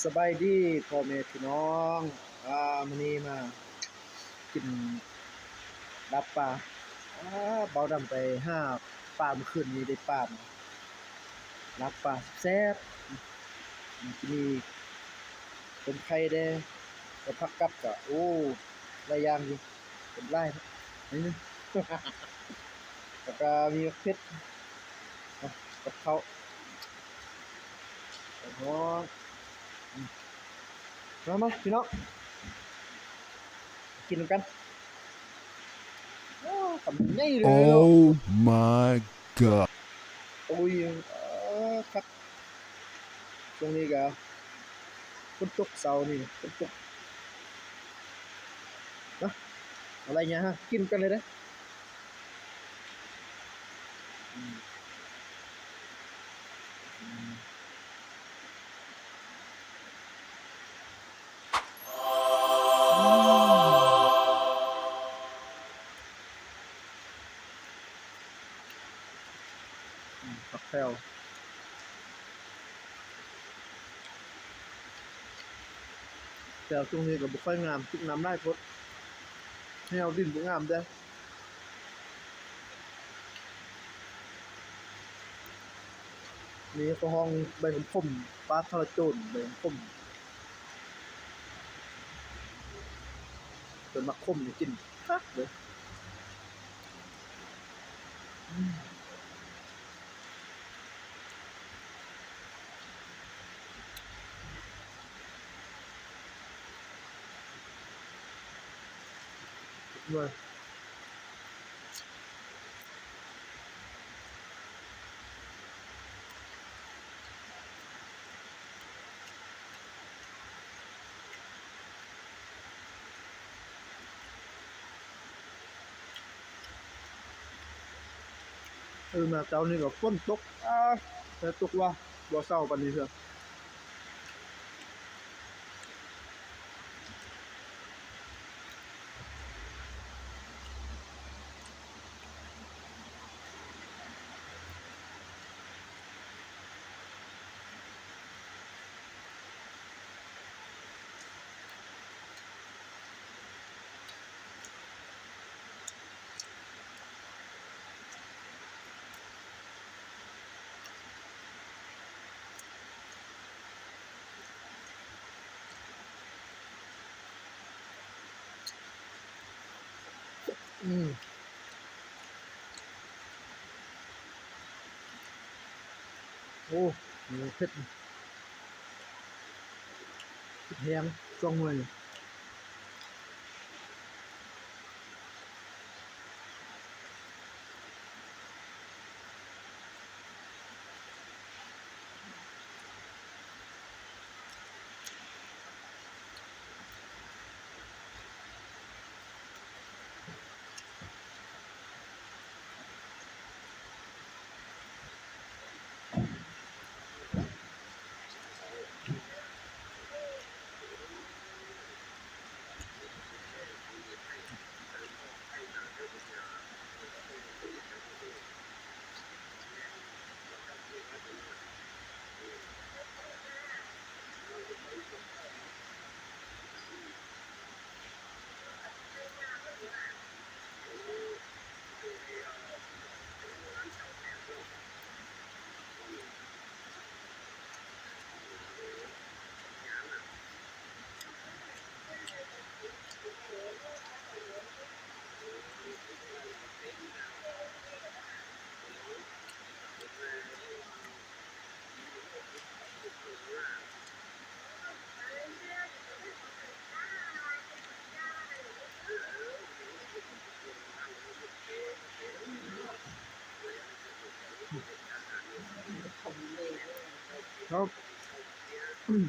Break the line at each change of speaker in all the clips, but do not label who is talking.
สบายดีพ่อแม่พี่น้องมื้อนี้มากินดับปลาเบาดำไปหาปลาเมื่อคืนนี้ได้ปลามาดับปลาแซ่บที่นี่เป็นไข่แดงกับผักกับก็โอ้หลายอย่างอยู่เป็นหลายนี่ แล้วก็มีเผ็ดกับข้าวโอ้โฮมาพี่น้องกินกันโอ้คำใหญ่เลยเนาะ
Oh my god.
โอ้ยครับช่วงนี้ก็ฝนตกเสาร์นี่ฝนตกนะอะไรเงี้ยฮะกินกันเลยเด้ออืมอืมผักแพรวแต่ช่วงนี้ก็บ่ค่อยงามทุกน้ำลายพดแนวดินบ่งามเด้อนี่ก็ห้องใบขมปลาทะละโจนใบขมเป็นมักขมนี่กินคักเด้ออืมด้วยมาเช้านี้ก็ฝนตกแต่ตกว่าบ่เช้าปานนี้เด้ออืมโอ้เผ็ดแฮงช่วงมื้อนี้ครับอืม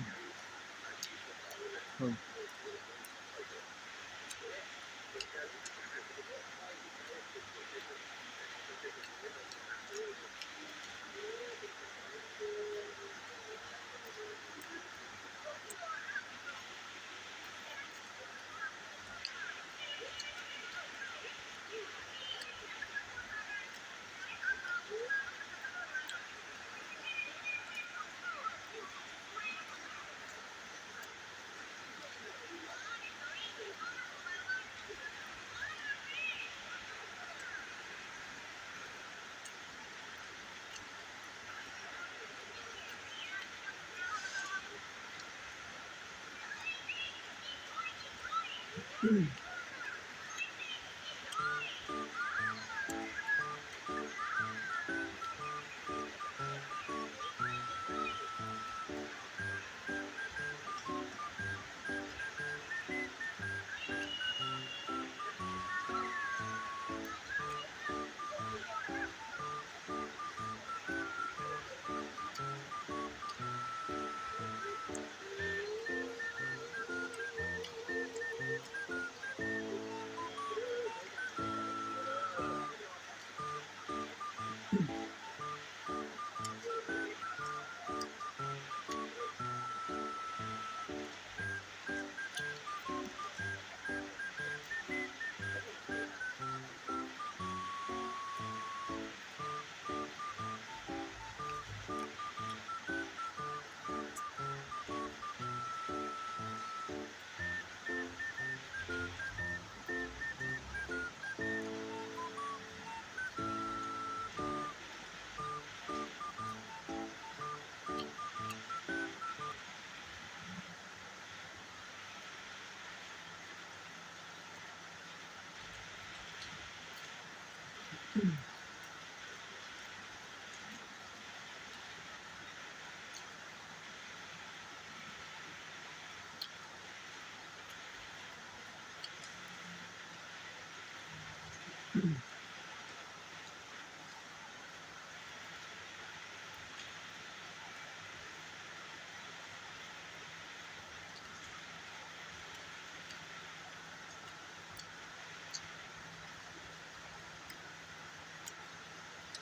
ข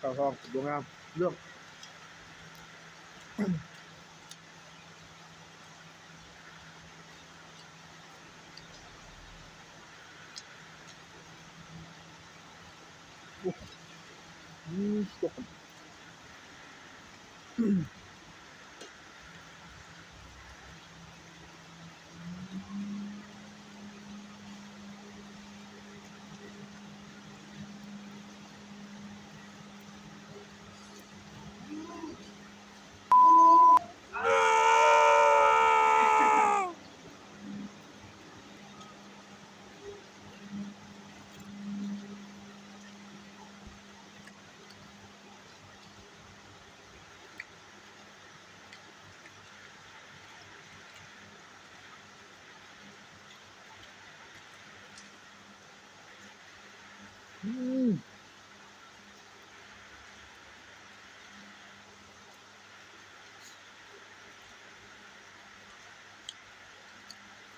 ้าวทองดวงงามเรื่องตก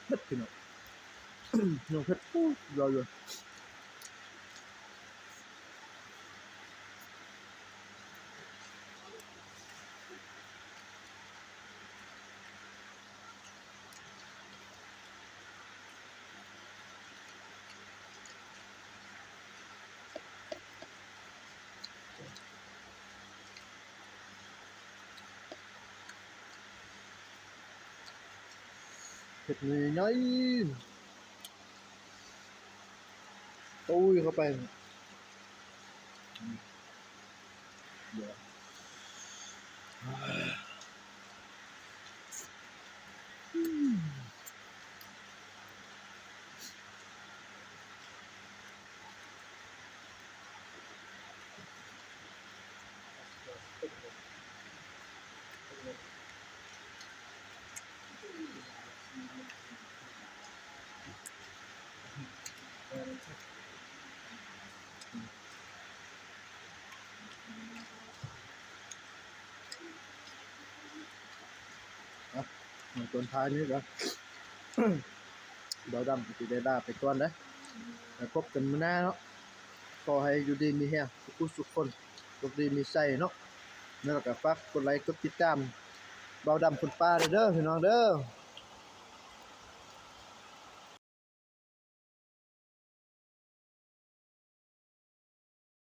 เผ็ดพี่น้องน้องเผ็ดรออยู่เผ็ดเลยน้อยตุ้ยเข้าไปเดี๋ยวมาตอนท้ายนี้ก็เบาดำสิได้ลาไปก่อนนะแล้วพบกันมื้อหน้าเนาะขอให้อยู่ดีมีแรงทุกคนโชคดีมีชัยเนาะแล้วก็ฝากกดไลค์กดติดตามเบาดำคนป่าเด้อพี่น้องเด้อ